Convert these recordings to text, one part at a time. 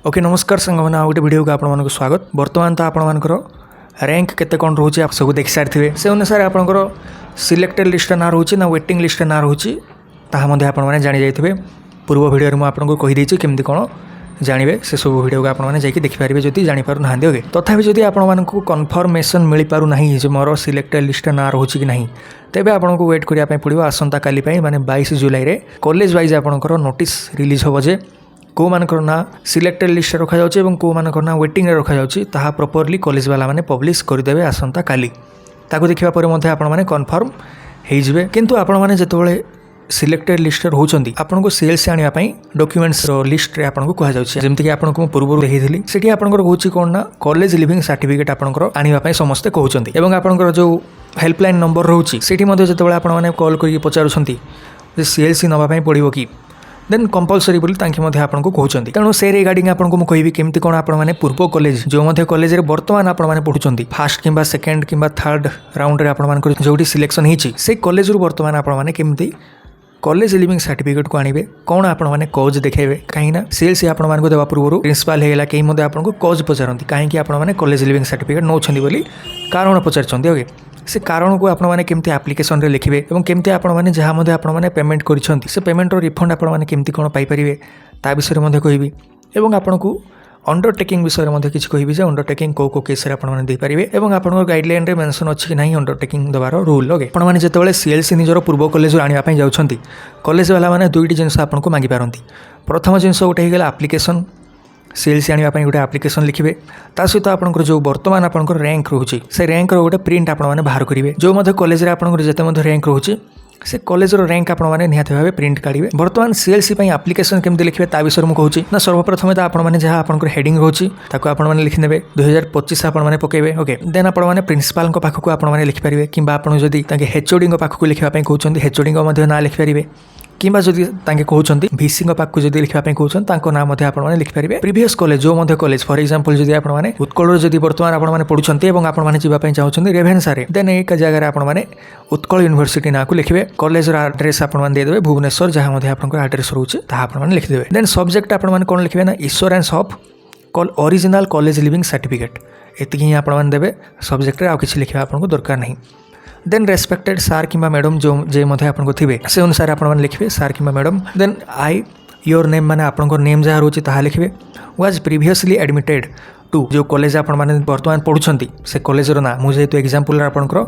Okay नमस्कार सांगने आ गोटे video को आपको स्वागत। बर्तमान तो आपर रैंक केते कौन रोचे आप सब देख सारी से अनुसार आपंकर सिलेक्टेड लिस्ट ना रोचे ना वेटिंग लिस्ट ना रोचे ताहा आपने जानी जाइए। पूर्व वीडियो में आपको कहीदे केमती कौन जानवे से सब वीडियो को आपने जाकि देखिपारे जब जापर ना ओके। तथापि जदि आपको कन्फर्मेसन मिल पार ना मोर सिलेक्टेड लिस्ट ना रोचे कि नहीं तेज आपको वेट करने पड़ो। आसंता काली माने 22 जुलाई रे कॉलेज वाइज आपंकर नोटिस रिलीज हो जे कौ मानकर ना सिलेक्टेड लिस्ट रखा जाउछि एवं कौ मानकर ना वेटिंग रे रखा जाउछि ताहा प्रॉपर्ली कॉलेज वाला माने पब्लिश करदेवे आसंता काली। ताको देखिबा परे मध्ये आपण माने कन्फर्म हे जिवे। किंतु आपण माने जेतबेले सिलेक्टेड लिस्ट होउछंती आपनको सीएलसी आनिया पई डॉक्यूमेंट्स रो लिस्ट रे आपनको कहा जाउछि। जेमति कि आपनको पूर्व देखिथिली सेठी आपनकर होउछि कोन ना कॉलेज लिविंग सर्टिफिकेट आपनकर आनिया पई समस्त कहउछंती एवं आपनकर जो हेल्पलाइन नंबर रहउछि सेठी मध्ये जेतबेले आपण माने कॉल करि पचारुछंती जे सीएलसी नबा पई पड़िबो कि देन कंपलसरी बोली आपको कहते। तेणु से रिगार्डिंग आपको कहि केमती कौन आपने पूर्व कॉलेज जो कॉलेज रे बर्तमान आपने पढ़ुंट फास्ट किंबा सेकेंड किंबा थर्ड राउंड रे आपन जो सिलेक्शन होती से कॉलेज रू बर्तमान आपने केमती कॉलेज लिविंग सर्टिफिकेट को आनिबे कौन आपने कज देखेबे कहीं सीएलसी आपको देवा पूर्व प्रिंसिपाल होगा कहीं आपको कज पचारती कहीं आपने कॉलेज लिविंग सर्टिफिकेट नौछंती बोली कारण पचारछंती। ओके से कारण को आपने केमती एप्लिकेशन रे लिखिबे एवं केमती आपने जहाँ आपने पेमेंट करिसेंती से पेमेंट रो रिफंड आपने केमती कोन पाई परिबे ता विषय में कहबी एवं आपको अंडरटेकिंग विषय में किसी कहबी जे अंडरटेकिंग को केस रे आपने दे पारिबे एवं आपन गाइडलाइन रे मेंशन अछि कि नहीं अंडरटेकिंग दबार रूल। ओके आपन माने जेतेबेले सीएलसी निजर पूर्व कॉलेज आनिया पई जाउछंती कॉलेज वाला माने दुईटी जिंस आपनको मांगी पारंती। प्रथम जिंस गोटे होगला एप्लिकेशन सीएलसी आनिया पई गोटे एप्लिकेशन लिखिबे ता सहित आपनकर जो वर्तमान आपनकर रैंक रोची से रैंक रो गोटे प्रिंट आपन माने बाहर करिवे। जो मध्ये कॉलेज रे आपनकर जेते मध्ये रैंक रोची से कॉलेज रो रैंक आपण माने निहाती भाबे प्रिंट काढिबे। वर्तमान सीएलसी पई एप्लिकेशन केमते लिखिबे ता विषय मु कहूची ना सर्वप्रथम तो आपण माने जहा आपनकर हेडिंग रोची ताको आपण माने लिखि नेबे 2025 आपण माने पकेबे। ओके देन आपण माने प्रिंसिपल को पाखको आपण माने लिखि परिबे किबा आपण जदी ताके एचओडी को पाखको लिखिबा पई कहउचंदी एचओडी को मध्ये ना लिखि परिबे किंबा जदि ताके कहउचंदी वीसी को पाखको जदी लिखिबा पई कहउचन ताको नाम मध्ये आपण माने लिखि परिबे। प्रीवियस कॉलेज जो मध्ये कॉलेज फॉर एग्जांपल जदि आपण माने उत्कल जदि वर्तमान आपण माने पढुचंती एवं आपण माने जिबा पई चाहुचंदी रेभेन्सा रे देन एक जगह रे आपण माने उत्कल यूनिवर्सिटी ना को लिखिबे। कॉलेज रो एड्रेस आपण माने दे देबे भुवनेश्वर जहां मध्ये आपनकर एड्रेस रहउचे ता आपण माने लिखि देबे। देन सब्जेक्ट आपण माने कोन लिखिबे ना issuance of original college leaving certificate एतिकी ही आपण माने देबे। सब्जेक्ट रे आ किछि लिखिबा आपनको दरकार नहीं। देन रेस्पेक्टेड सार किंबा मैडम जो जे मध्ये आपनको थिबे से अनुसार आपण माने लिखिबे सार किंबा madam. Then I your name माने आपनको नेम जहा रोची ताहा लिखिबे। वाज प्रीवियसली एडमिटेड टू जो कॉलेज आपण माने वर्तमान पढुछंती से कॉलेज रो ना मु जेतु एग्जांपल आपनको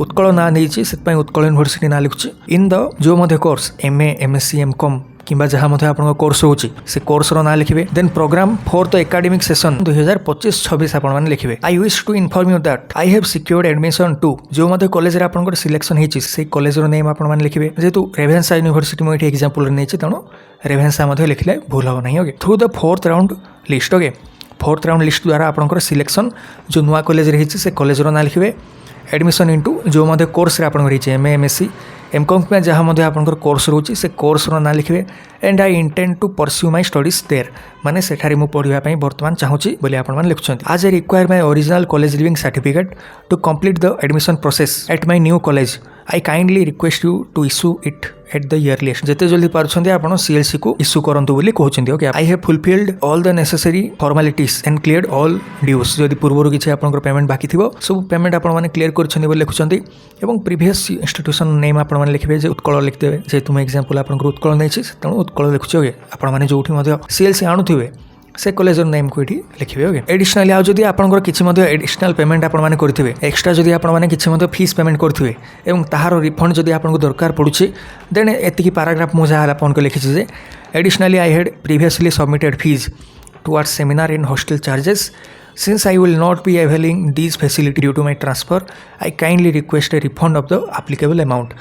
उत्कल ना नहींची से उत्कल यूनिवर्सिटी ना लिखुची इन द जो मध्ये कोर्स एमए एमएससी एमकॉम किंबा जहाँ मध्ये आपन कोर्स होची से कोर्स रो ना लिखिबे। Then programme for the academic session 2025-26 आपण माने लिखिबे। I wish to inform you that I have secured admission to जो मध्ये कॉलेज रे आपन सिलेक्शन हेची से कॉलेज रो नेम आपण माने लिखिबे। जेतु रेभेन्सा यूनिवर्सिटी में एग्जांपल नेची तणो रेभेन्सा मध्ये लिखले भूल हो नहीं। Okay through the fourth round list. Okay fourth round list द्वारा आपन सिलेक्शन जो नुआ कॉलेज रे हेची से कॉलेज रो ना लिखिबे। एडमिशन इंटू जो मध्ये कोर्स रे आपन रही एमए एमएससी एमकॉम में जहाँ मध्ये आपनकर कोर्स रोची से कोर्स रो ना लिखिबे। And I intend to pursue my studies there माने सेठारी मु पढिबा पई वर्तमान चाहूची बोली आपण मान लिखुछंती। आज I require my original college leaving certificate to complete the admission process at my new college I kindly request you to issue it at the earliest जेते जल्दी पारछंती आपण सीएलसी को इश्यू करंतु बोली कहउछंती। Okay I have fulfilled all the necessary formalities and cleared all dues जदि पूर्वरु किछि आपनकर पेमेंट बाकी थिबो सब पेमेंट आपण माने क्लियर करछंती बोली लिखुछंती एवं प्रीवियस इंस्टीट्यूशन नेम आपण माने लिखिबे जे उत्कल लिख देबे जे तुम एग्जांपल आपनकर उत्कल नैछि तेणु उत्कल लिखुछ। ओके आपण माने जोठी मध्ये सीएलसी आणुथिबे से कॉलेज नेम को ये लिखिए। ओके एडिशनली आज जदि आपनकर किछि मध्ये एडिशनल पेमेंट आपण माने करथिबे एक्स्ट्रा जदि आपण माने किछि मध्ये फीस पेमेंट करथिबे एवं ताहार रिफंड जदि आपनको दरकार पडुछि देन एतिकी पैराग्राफ मु जहा आपनको लिखिछि जे additionally I had previously submitted fees towards seminar in hostel charges since I will not be availing these facility due to my transfer I kindly request a refund of the applicable amount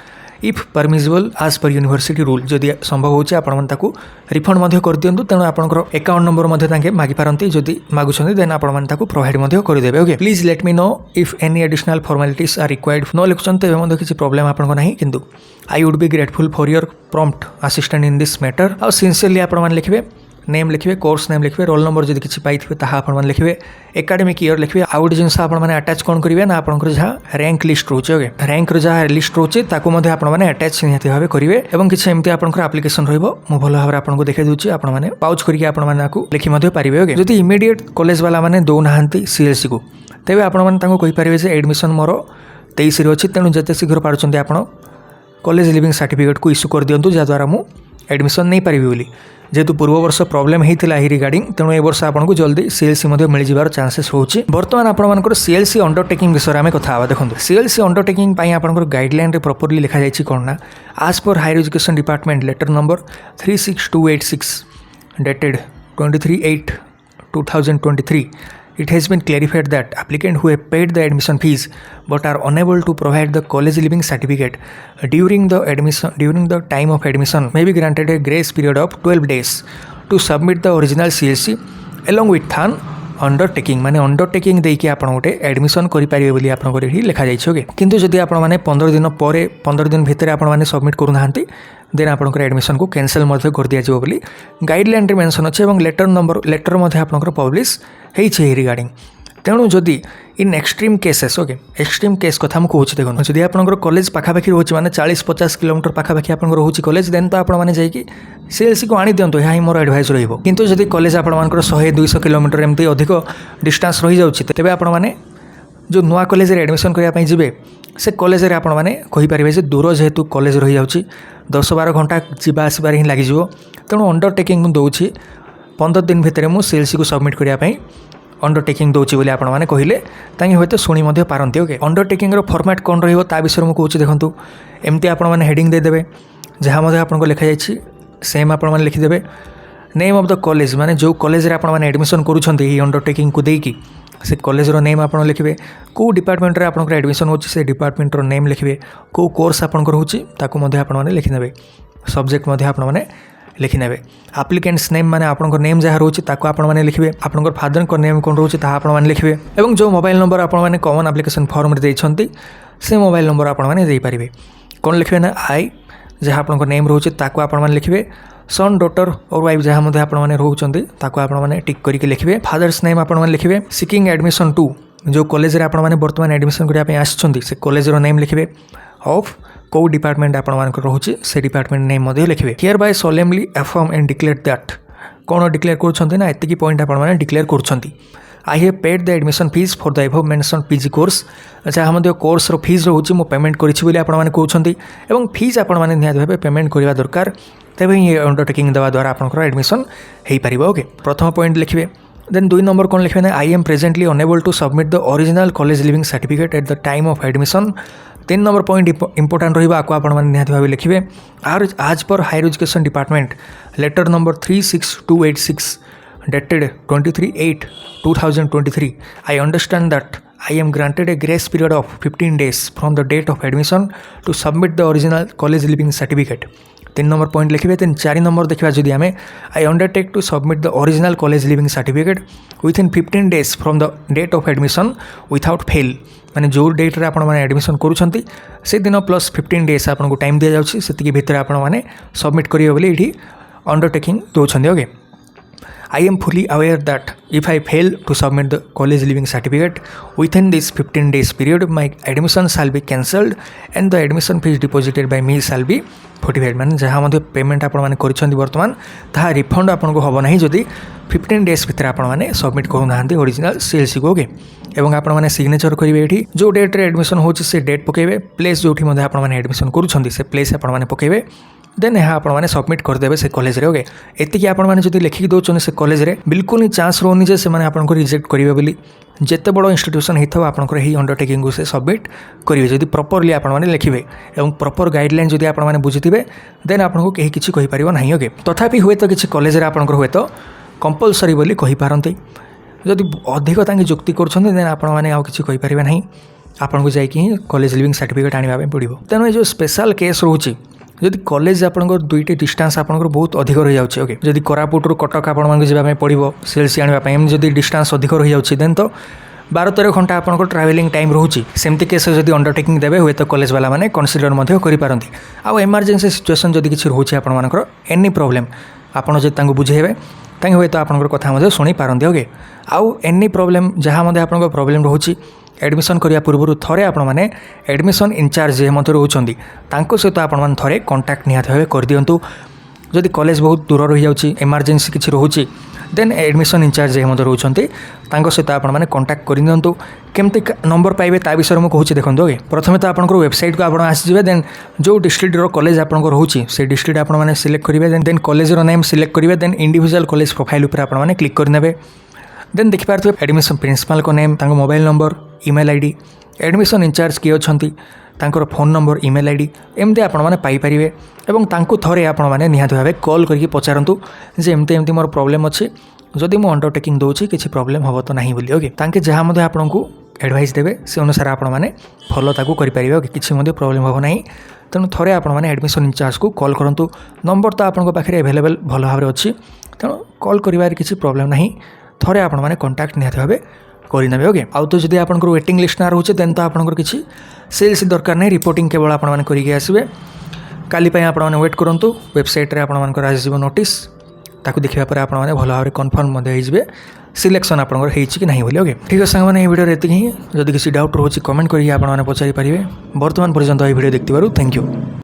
if permissible as per university rule। जदि संभव होछि आपण मन ताकू refund मध्ये कर दियंतु तेणु आपनकर अकाउंट नंबर मध्ये ताके मागी पारंती जदि मागुछन्ती देन आपण मन ताकू प्रोवाइड मध्ये कर देबे। Okay please let me know if any additional formalities are required नो लिखुछन्ते एवं मध्ये किछि प्रॉब्लम आपनको नाही किंतु I would be grateful for your prompt assistant in this matter. Uh sincerely आपण मन लिखिबे नेम लिखिए कोर्स नेम लिखिए रोल नंबर जब किसी पाई ताहा आपण मैंने लिखिए एकाडेमिक ईयर लिखिए आउ गोटे जिनस आपने आटाच कौन करेंगे ना आपंकर जहाँ रैंक लिस्ट रोचे ओके रैंक जहाँ लिस्ट रोचे आपने आटाच निहाती भाव करेंगे और किसी एमती आपंकर आप्लिकेसन रुझे भाव में आपको देखा दूसरी आपने पाउच करके आपको लिखि पारे ओके जदि इमिडिएट कॉलेज वाला मैंने दौना CLC को तेज आपंपारे एडमिशन मोर 23 अच्छी तेणु जिते शीघ्र पार्टी आप कॉलेज लिविंग सर्टिफिकेट को इश्यू कर दिंतु जहाँद्वारा मुझे एडमिशन नहीं पारि बोली जेहेतु पूर्व वर्ष प्रोब्लेम होता है रिगार्डिंग तेणु ए वर्ष आपको जल्दी CLC मिल जावर चांसेस होची बर्तमान आपंकर CLC अंडरटेकिंग विषय में कथा देखो CLC अंडरटेकिंग आपंकर गाइडलाइन प्रॉपर्ली लिखा जाइए कौन ना आज पर higher education department letter number 36286 dated 23/8/2023 it has been clarified that applicants who have paid the admission fees but are unable to provide the college living certificate during the time of admission may be granted a grace period of 12 days to submit the original CLC along with an undertaking माने undertaking देकी आपण गोटे admission करेंगे बोली आपंकर ये लिखा जाइए okay किंतु जदि आप 15 दिन पर 15 दिन भितर आप सबमिट करूना देन आपंकर एडमिशन को कैंसल कर दिया बोली गाइडलाइन रे मेंशन अच्छे और लेटर आपंकर पब्लिश होती रिगार्डिंग तेणु जदि in extreme cases okay extreme case कथा मुझे कहूँ देखो जदि आपंकर कॉलेज पाखापाखि रोचे माने 40-50 किलोमीटर पाखापाखि आपंकर रोचे कॉलेज देन तो आपण मैंने जाइए CLC को आनी दिंतु यहाँ मोर एडवाइस रहिबो किंतु जदि कॉलेज आपंकर 100-200 किलोमीटर एमती अधिक डिस्टेंस रही जाउछि तेबे आपण माने जो नुआ कॉलेज रे एडमिशन करने जी से कॉलेज रे आपण माने कहि परिबे जे दूर जेहेतु कॉलेज रही जाउछि 10-12 घंटा जीवा आसबार ही लगी तेणु अंडरटेकिंग दूसरी 15 दिन भितर मुझे CLC को सबमिट करने अंडरटेकिंग दूसरी बोली आपण मैंने कहले ताकि हूँ शुणी पारती ओके अंडरटेकिंग फॉर्मेट कौन रही विषय में कहूँ देखो एमती आपण मैंने हेडिंग देदेवे जहाँ आपको लिखा जाइए सेम आपण मैंने लिखिदेवे नेम ऑफ द कॉलेज माने जो कॉलेज रे आपण मैंने एडमिशन करूछंती ही अंडरटेकिंग को देकी से कॉलेज रो नेम आपण लिखिबे को डिपार्टमेंट रे आपनकर एडमिशन होची से डिपार्टमेंट रो नेम लिखिबे को कोर्स आपनकर होची ताकू मध्ये आपण माने लिखिनेबे सब्जेक्ट मध्ये आपण माने लिखिनेबे एप्लिकेंट्स नेम माने आपनकर नेम जहाँ रोची ताकू आपण माने लिखिबे आपनकर फादर को नेम कोन रोची ता आपण माने लिखिबे एवं जो मोबाइल नंबर आपण माने कॉमन एप्लिकेशन फॉर्म रे देइछंती से मोबाइल नंबर आपण माने देई परिबे कोन लिखिबे ना आई जहाँ आपनकर नेम रोची ताकू आपण माने लिखिबे सन डॉटर और वाइफ जहाँ मध्य आपण मैंने रोचंती ताको आपण मैंने टिक करके लिखिबे फादर्स नेम आपण मैंने लिखिबे सिकिंग एडमिशन टू जो कॉलेज रे आपण मैंने वर्तमान एडमिशन करिया पे आछंती से कॉलेज रो नेम लिखिबे ऑफ को डिपार्टमेंट आपण मान रोची से डिपार्टमेंट नेम मध्य लिखिबे hereby solemnly affirm and declare that कोन डिक्लेयर करछंती ना एतिकी पॉइंट आपण मैंने डिक्लेयर करछंती I have paid the admission fees for the above mention PG course जहाँ मध्य कोर्स रो फीस रोची मो पेमेंट करिछि बोली आपण मैंने कहउछंती एवं फीस आपण मैंने निहात भाबे पेमेंट करबा दरकार तेबे ये अंडरटेकिंग देवा द्वारा आपनकर एडमिशन हेई परिबो ओके प्रथम पॉइंट लिखिबे देन 2 नंबर कोन लिखिबे ना I am presently unable to submit the original college leaving certificate at the time of admission 3 number point important रहिबा आको आपण माने निहाती भाबे लिखिबे आज पर higher education department letter number 36286 dated 23/8/2023 I understand that I am granted a grace period of 15 days from the date of admission to submit the original college living certificate 3 number point लिखिबे 4 number देखिबा जदि आमे I undertake to submit the original college leaving certificate within 15 days from the date of admission without fail माने जो date रे आपण माने admission करूछंती से दिन प्लस 15 डेज आपन को टाइम दिया जाउछि सेति के भितर आपण माने सबमिट करियो बोली एठी अंडरटेकिंग दोछंदी okay I am fully aware that if I fail to submit the college living certificate within this 15 days period, my admission shall be cancelled and the admission fees deposited by me shall be fortified. माने जहाँ मध्य payment आपण माने करिसेंती वर्तमान ताहा refund आपन को हबो नाही जदि 15 डेज भितर आपण माने सबमिट करू नाहंती ओरिजिनल CLC को ओके एवं आपण माने सिग्नेचर करिवे एठी जो डेट रे एडमिशन होची से डेट पकेबे प्लेस जोठी मध्य आपण माने एडमिशन करूछंती से प्लेस आपण माने पकेबे देन यहाँ आपण मैंने सबमिट करदे से कॉलेज रे ओके एतिकी आपण मैंने जदि लिखिक दौरान से कॉलेज रे बिल्कुल ही चांस रोनी जे से माने आपण को रिजेक्ट करिवे बोली जेते बड़ इंस्टीट्यूशन हिथो आपण को ही अंडरटेकिंग से सबमिट करिवे जदि प्रॉपर्ली आपण मैंने लिखिबे एवं प्रॉपर गाइडलाइन जदि आपण मैंने बुझिथिबे देन आपण को केही किछि कहि परिबो नाही ओके तथापि हुए तो किछि कॉलेज रे आपण को हुए तो कंपलसरी बोली कहि पारंती जदि अधिक तांगी जुक्ति करछन देन आपण मैंने आउ किछि कहि परिबे नाही आपण को जाई कि कॉलेज लिविंग सर्टिफिकेट आनिबा पे पड़िबो तेनो जो स्पेशल केस रहउची जदि कॉलेज आपंकर दुईटी डिस्टेंस आपंकर बहुत अधिक रही जाउछि ओके जदि कोरापुट कटक आपण मानक जाबा पड़िबो CLC आनिबा पय एम जदि डिस्टेंस अधिक रही जाउछि देन तो 12-13 घंटा आपंकर ट्रैवलिंग टाइम रहउछि सेमती केस जदि अंडरटेकिंग देबे हुए तो कॉलेज वाला माने कंसीडर मध्ये करि पारंती आ इमरजेंसी सिचुएशन जदि किछि रहउछि आपण मानकर एनी प्रॉब्लम आपण जे तांगु बुझेबे ताकि हुए तो आपंकर कथा शुणी पारती ओके आउ एनी प्रोब्लेम जहाँ आप प्रोब्लेम रोचे एडमिशन करने पूर्व थे आपने एडमिशन इनचार्ज जे मत रोचान सहित आपने थे कंटाक्ट निहाती भाव कर दिंतु जदि कॉलेज बहुत दूर रही जाऊँगी इमरजेंसी किसी रोचे देन एडमिशन इनचार्ज जे मत रोचान सहित आपने कंटाक्ट कर दिंतु केमती नंबर पाइबे ता विषय में कहूँ देखो ओके प्रथम तो आपंकर वेबसाइट को आप आसीजे देन जो डिस्ट्रिक्ट कॉलेज आपंकर रोचे से डिस्ट्रिक्ट आपने सिलेक्ट करेंगे देन कॉलेज नेम सिलेक्ट करेंगे देन इंडिविजुअल कॉलेज प्रोफाइल पर आपने क्लिक करने देन देखिपारे एडमिशन प्रिंसिपाल को name mobile number email ID admission incharge किए अच्छा फोन नंबर ईमेल आईडी एमती आपने पाइपर और थे आपने निहाती भाव कॉल करके पचारतु जे एमती एमती मोर प्रॉब्लम अच्छे जदि मु अंडरटेकिंग दूसरी किसी प्रॉब्लम हम तो नहीं बोली ओके ताकि जहाँ आपन को एडवाइस देवे से अनुसार आपने फॉलो ताकू करेंगे ओके किसी प्रॉब्लम हम ना तेणु थे आपने एडमिशन इनचार्ज को कॉल करूँ नंबर तो आपन पाखे एवेलेबल भल भाव अच्छी तेणु कॉल कर किसी प्रॉब्लम ना थे आपने कंटाक्ट निहाती भाव करेंगे ओके आउ तो जब आपंकर वेटिंग लिस्ट ना रोचे देन तो आपंकर किसी सेल्स दरकार नहीं रिपोर्टिंग केवल आपने करके आसबे काली आपने वेट करूँ वेबसाइट आपंकर आसो नोटिस ताकू देखा पर आपने भल भाव कन्फर्म होइबे सिलेक्शन आपंकर कि नहीं बोली ओके ठीक है सांग ये वीडियो एति ही जदि किसी डाउट रोचे कमेंट करके आपने पचारि पारे बर्तमान पर्यंत ये वीडियो देखते थैंक यू।